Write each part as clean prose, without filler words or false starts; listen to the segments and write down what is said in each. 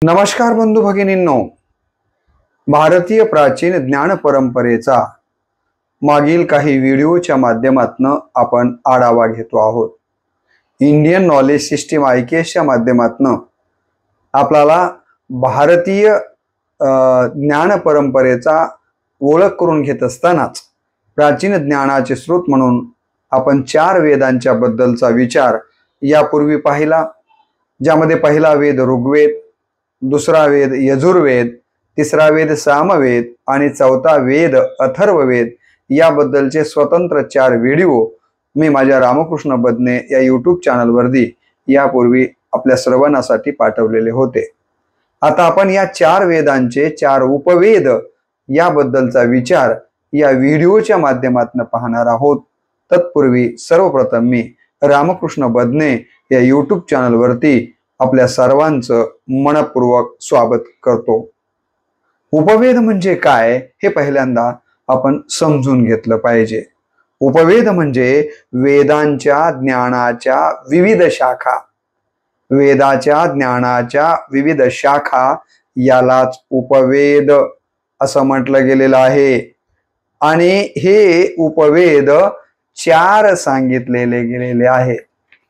नमस्कार बंधू भगिनींनो, भारतीय प्राचीन ज्ञान परंपरेचा मागील काही व्हिडिओच्या माध्यमातून आपण आढावा घेतो आहोत। इंडियन नॉलेज सिस्टीम IKSच्या माध्यमातून आपल्याला भारतीय ज्ञान परंपरेचा ओळख करून घेत असतानाच प्राचीन ज्ञानाचे स्रोत म्हणून आपण 4 वेदांच्या बद्दलचा विचार यापूर्वी पाहिला, ज्यामध्ये पहिला वेद ऋग्वेद, दुसरा वेद यजुर्वेद, तिसरा वेद सामवेद आणि चौथा वेद अथर्ववेद याबद्दलचे स्वतंत्र 4 व्हिडिओ मी माझ्या रामकृष्ण बदने या YouTube चॅनलवरती यापूर्वी आपल्या सर्वांसाठी पाठवलेले होते। आता आपण या 4 वेदांचे 4 उपवेद याबद्दलचा विचार या व्हिडिओच्या माध्यमातून पाहणार आहोत। तत्पूर्वी सर्वप्रथम मी रामकृष्ण बदने या YouTube चॅनलवरती आपल्या सर्वांचं मनपूर्वक स्वागत करतो। उपवेद म्हणजे काय हे पहिल्यांदा आपण समजून घेतलं पाहिजे। उपवेद म्हणजे वेदांच्या ज्ञानाच्या विविध शाखा, वेदाच्या ज्ञानाच्या विविध शाखा यालाच उपवेद असं म्हटलं गेलेलं आहे। आणि हे उपवेद 4 सांगितलेले गेलेले आहे।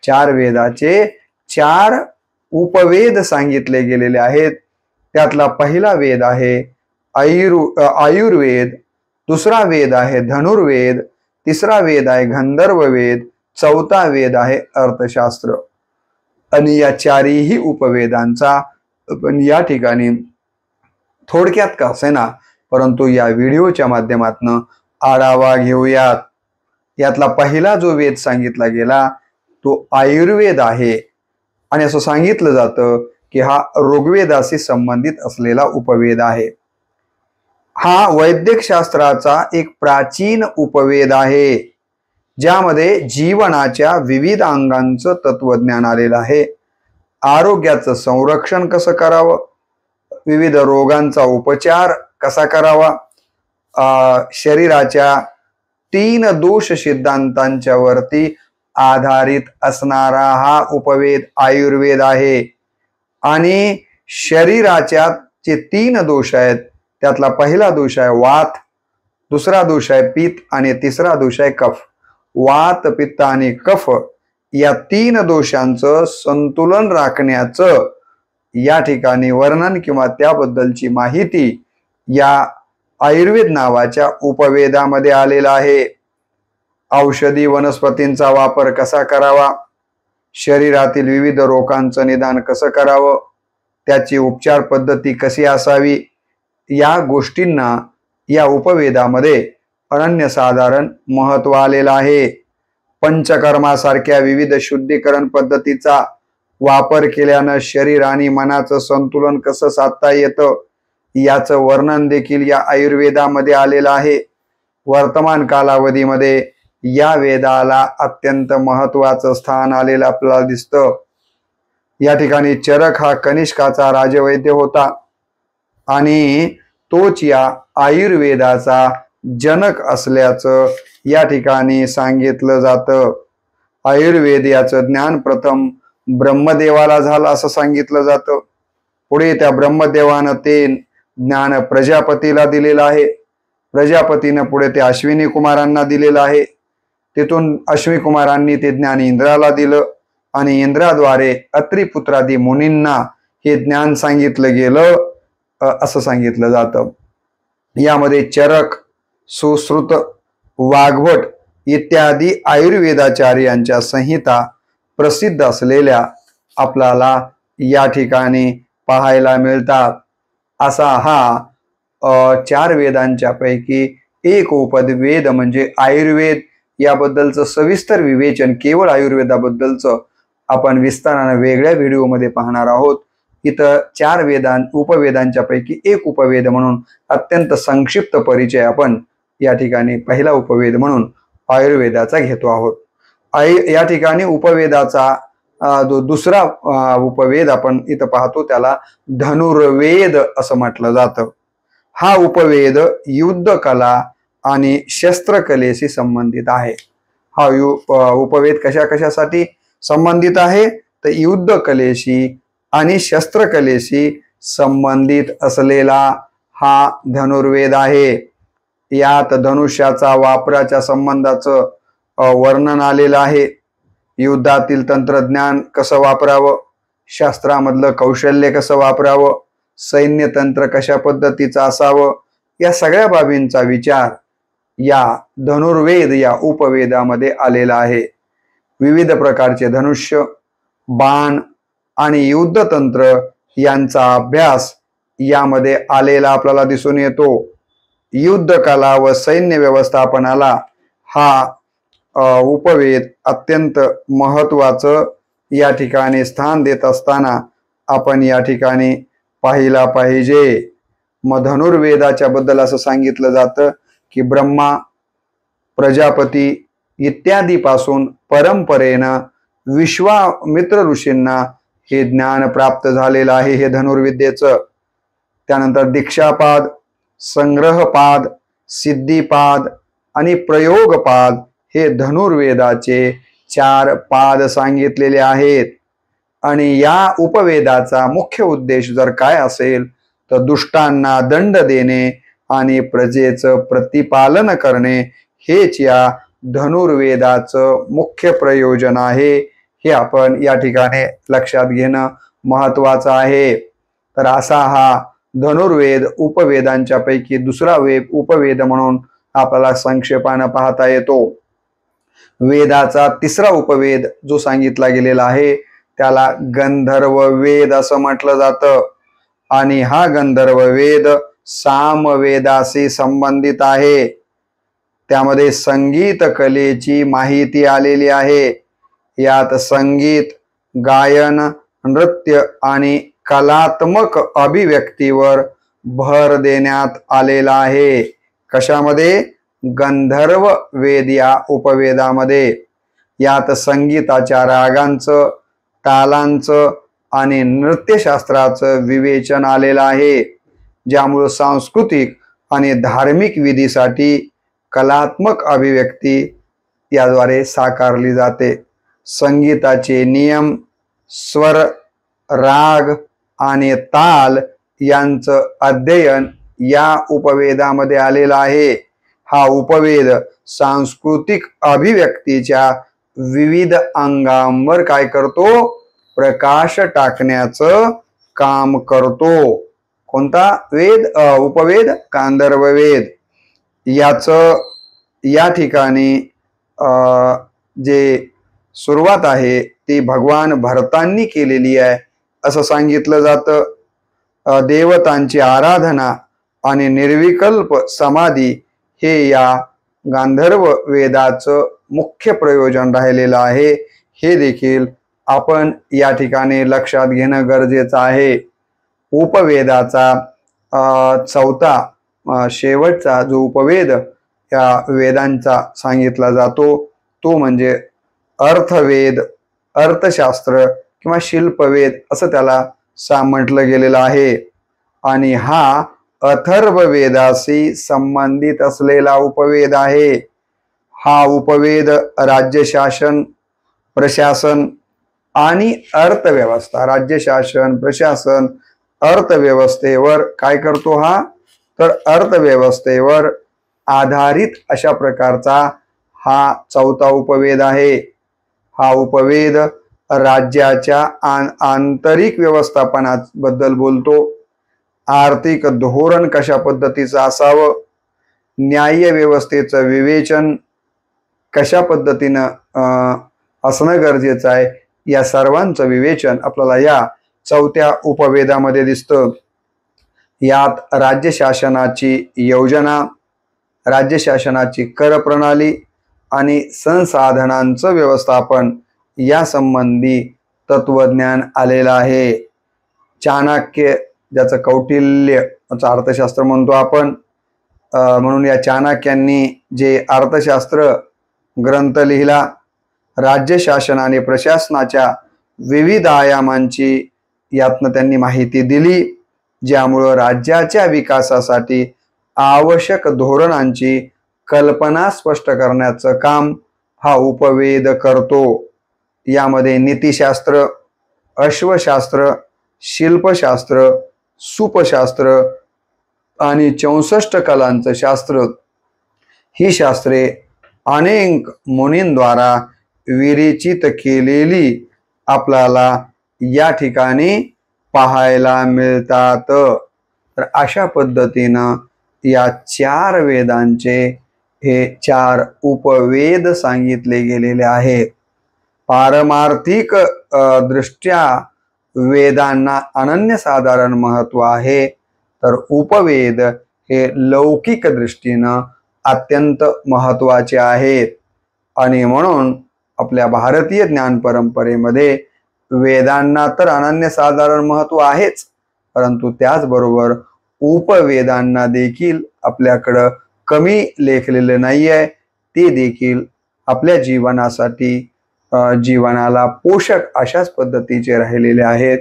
4 वेदाचे 4 उपवेद सांगितले गेलेले आहेत। त्यातला पहिला वेद आहे आयुर्वेद, दुसरा वेद आहे धनुर्वेद, तिसरा वेद आहे गंधर्व वेद, चौथा वेद आहे अर्थशास्त्र। आणि या 4ही उपवेदांचा आपण या ठिकाणी थोडक्यात का असेना परंतु या व्हिडिओच्या माध्यमातून आढावा घेऊयात। यातला पहिला जो वेद सांगितला गेला तो आयुर्वेद आहे आणि असं सांगितलं जातं की हा ऋग्वेदाशी संबंधित असलेला उपवेद आहे। हा वैद्यक शास्त्राचा एक प्राचीन उपवेद आहे, ज्यामध्ये जीवनाच्या विविध अंगांचं तत्वज्ञान आलेलं आहे। आरोग्याचं संरक्षण कसं करावं, विविध रोगांचा उपचार कसा करावा, शरीराच्या 3 दोष सिद्धांतांच्या वरती आधारित असणारा हा उपवेद आयुर्वेद आहे। आणि शरीराच्या जे 3 दोष आहेत त्यातला पहिला दोष आहे वात, दुसरा दोष आहे पित्त आणि तिसरा दोष आहे कफ। वात, पित्त आणि कफ या 3 दोषांचं संतुलन राखण्याचं या ठिकाणी वर्णन किंवा त्याबद्दलची माहिती या आयुर्वेद नावाच्या उपवेदामध्ये आलेला आहे। औषधी वनस्पतींचा वापर कसा करावा, शरीरातील विविध रोगांचं निदान कसं करावं, त्याची उपचार पद्धती कशी असावी, या गोष्टींना या उपवेदामध्ये अनन्यसाधारण महत्त्व आलेलं आहे। पंचकर्मासारख्या विविध शुद्धीकरण पद्धतीचा वापर केल्यानं शरीर आणि मनाचं संतुलन कसं साधता येतं याचं वर्णन देखील या आयुर्वेदामध्ये आलेलं आहे। वर्तमान कालावधीमध्ये या वेदाला अत्यंत महत्त्वाचं स्थान आलेलं आपल्याला दिसतं। या ठिकाणी चरक हा कनिष्काचा राजवैद्य होता आणि तोच या आयुर्वेदाचा जनक असल्याचं या ठिकाणी सांगितलं जातं। आयुर्वेद याचं ज्ञान प्रथम ब्रह्मदेवाला झालं असं सांगितलं जातं। पुढे त्या ब्रह्मदेवानं ते ज्ञान प्रजापतीला दिलेलं आहे। प्रजापतीनं पुढे ते अश्विनी कुमारांना दिलेलं आहे। तिथून अश्विनी कुमारांनी ते ज्ञान इंद्राला दिलं आणि इंद्राद्वारे अत्रिपुत्रादी मुनींना हे ज्ञान सांगितलं गेलं असं सांगितलं जातं। यामध्ये चरक, सुश्रुत, वाग्भट इत्यादी आयुर्वेदाचार्यांच्या संहिता प्रसिद्ध असलेल्या आपल्याला या ठिकाणी पाहायला मिळतात। असा हा 4 वेदांच्या पैकी एक उपवेद म्हणजे आयुर्वेद। याबद्दलचं सविस्तर विवेचन केवळ आयुर्वेदाबद्दलचं आपण विस्ताराने वेगळ्या व्हिडिओमध्ये पाहणार आहोत। इथं 4 उपवेदांच्या पैकी एक उपवेद म्हणून अत्यंत संक्षिप्त परिचय आपण या ठिकाणी पहिला उपवेद म्हणून आयुर्वेदाचा घेतो आहोत। या ठिकाणी उपवेदाचा दुसरा उपवेद आपण इथं पाहतो त्याला धनुर्वेद असं म्हटलं जातं। हा उपवेद युद्ध कला आणि शस्त्रकलेशी संबंधित आहे। हा उपवेद कशासाठी संबंधित आहे तर युद्ध कलेशी आणि शस्त्रकलेशी संबंधित असलेला हा धनुर्वेद आहे. यात धनुष्याचा वापराच्या संबंधाचं वर्णन आलेलं आहे. युद्धातील तंत्रज्ञान कसं वापरावं, शास्त्रामधलं कौशल्य कसं वापरावं, सैन्य तंत्र कशा पद्धतीचं असावं, या सगळ्या बाबींचा विचार या धनुर्वेद या उपवेदामध्ये आलेला आहे. विविध प्रकारचे धनुष्य, बाण आणि युद्धतंत्र यांचा अभ्यास यामध्ये आलेला आपल्याला दिसून येतो. युद्धकला व सैन्य व्यवस्थापनाला हा उपवेद अत्यंत महत्वाचं या ठिकाणी स्थान देत असताना आपण या ठिकाणी पाहिला पाहिजे. मग धनुर्वेदाच्या बद्दल असं सांगितलं जातं की ब्रह्मा, प्रजापती इत्यादी पासून परंपरेनं विश्वामित्र ऋषींना हे ज्ञान प्राप्त झालेलं आहे हे धनुर्विद्येचं. त्यानंतर दीक्षापाद, संग्रहपाद, सिद्धिपाद आणि प्रयोगपाद हे धनुर्वेदाचे 4 पाद सांगितलेले आहेत. आणि या उपवेदाचा मुख्य उद्देश जर काय असेल तर दुष्टांना दंड देणे आणि प्रजेचं प्रतिपालन करणे हेच या धनुर्वेदाचं मुख्य प्रयोजन आहे. हे आपण या ठिकाणी लक्षात घेणं महत्वाचं आहे. तर असा हा धनुर्वेद उपवेदांच्या पैकी दुसरा उपवेद म्हणून आपल्याला संक्षेपानं पाहता येतो. वेदाचा तिसरा उपवेद जो सांगितला गेलेला आहे त्याला गंधर्व वेद असं म्हटलं जातं. आणि हा गंधर्व वेद सामवेदाशी संबंधित आहे. त्यामध्ये संगीत कलेची माहिती आलेली आहे. यात संगीत, गायन, नृत्य आणि कलात्मक अभिव्यक्तीवर भर देण्यात आलेला आहे. कशामध्ये? गंधर्व वेद या उपवेदामध्ये. यात संगीताच्या रागांचं, तालांचं आणि नृत्यशास्त्राचं विवेचन आलेलं आहे, ज्यामुळे सांस्कृतिक आणि धार्मिक विधीसाठी कलात्मक अभिव्यक्ती याद्वारे साकारली जाते. संगीताचे नियम, स्वर, राग आणि ताल यांचं अध्ययन या उपवेदामध्ये आलेलं आहे. हा उपवेद सांस्कृतिक अभिव्यक्तीच्या विविध अंगांवर काय करतो? प्रकाश टाकण्याचं काम करतो. कोणता वेद? उपवेद गांधर्व वेद. याचं या ठिकाणी जे सुरुवात आहे ती भगवान भरतांनी केलेली आहे असं सांगितलं जातं. देवतांची आराधना आणि निर्विकल्प समाधी हे या गांधर्व वेदाचं मुख्य प्रयोजन राहिलेलं आहे. हे देखील आपण या ठिकाणी लक्षात घेणं गरजेचं आहे. उपवेदाचा चौथा शेवटचा जो उपवेद या वेदांचा सांगितला जातो तो म्हणजे अर्थवेद, अर्थशास्त्र किंवा शिल्पवेद असं त्याला म्हटलं गेलेलं आहे. आणि हा अथर्ववेदाशी संबंधित असलेला उपवेद आहे. हा उपवेद राज्यशासन, प्रशासन आणि अर्थव्यवस्था, राज्यशासन, प्रशासन, अर्थव्यवस्थेवर काय करतो? हा तर अर्थव्यवस्थेवर आधारित अशा प्रकारचा हा चौथा उपवेद आहे. हा उपवेद राज्याच्या आंतरिक व्यवस्थापनाबद्दल बोलतो. आर्थिक धोरण कशा पद्धतीचं असावं, न्याय व्यवस्थेचं विवेचन कशा पद्धतीनं असणं गरजेचं आहे, या सर्वांचं विवेचन आपल्याला या चौथ्या उपवेदामध्ये दिसतं. यात राज्य शासनाची योजना, राज्य शासनाची कर प्रणाली आणि संसाधनांचं व्यवस्थापन या संबंधी तत्वज्ञान आलेलं आहे. चाणक्य, ज्याचं कौटिल्य अर्थशास्त्र म्हणतो आपण, म्हणून या चाणक्यांनी जे अर्थशास्त्र ग्रंथ लिहिला, राज्य शासन आणि प्रशासनाच्या विविध आयामांची यातनं त्यांनी माहिती दिली, ज्यामुळं राज्याच्या विकासासाठी आवश्यक धोरणांची कल्पना स्पष्ट करण्याचं काम हा उपवेद करतो. यामध्ये नीतिशास्त्र, अश्वशास्त्र, शिल्पशास्त्र, सूपशास्त्र आणि 64 कलांचं शास्त्र ही शास्त्रे अनेक मुनींद्वारा विरचित केलेली आपल्याला या ठिकाणी पाहायला मिळतात। तर अशा पद्धतीनं या 4 वेदांचे हे 4 उपवेद सांगितले गेलेले आहेत। पारमार्थिक दृष्ट्या वेदांना अनन्यसाधारण महत्व आहे, तर उपवेद हे लौकिक दृष्टीनं अत्यंत महत्वाचे आहेत। आणि म्हणून आपल्या भारतीय ज्ञान परंपरेमध्ये वेदांना तर अनन्यसाधारण महत्व आहेच, परंतु त्याचबरोबर उपवेदांना देखील आपल्याकडं कमी लेखलेलं नाही आहे। ते देखील आपल्या जीवनासाठी जीवनाला पोषक अशाच पद्धतीचे राहिलेले आहेत।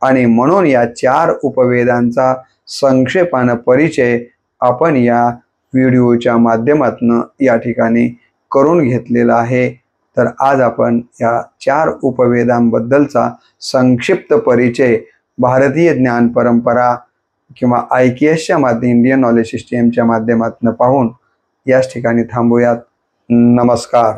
आणि म्हणून या 4 उपवेदांचा संक्षेपानं परिचय आपण या व्हिडिओच्या माध्यमातून या ठिकाणी करून घेतलेला आहे। तर आज आपण या 4 उपवेदांबद्दलचा संक्षिप्त परिचय भारतीय ज्ञान परंपरा किंवा IKSच्या इंडियन नॉलेज सिस्टीमच्या माध्यमातून पाहून याच ठिकाणी थांबूयात। नमस्कार।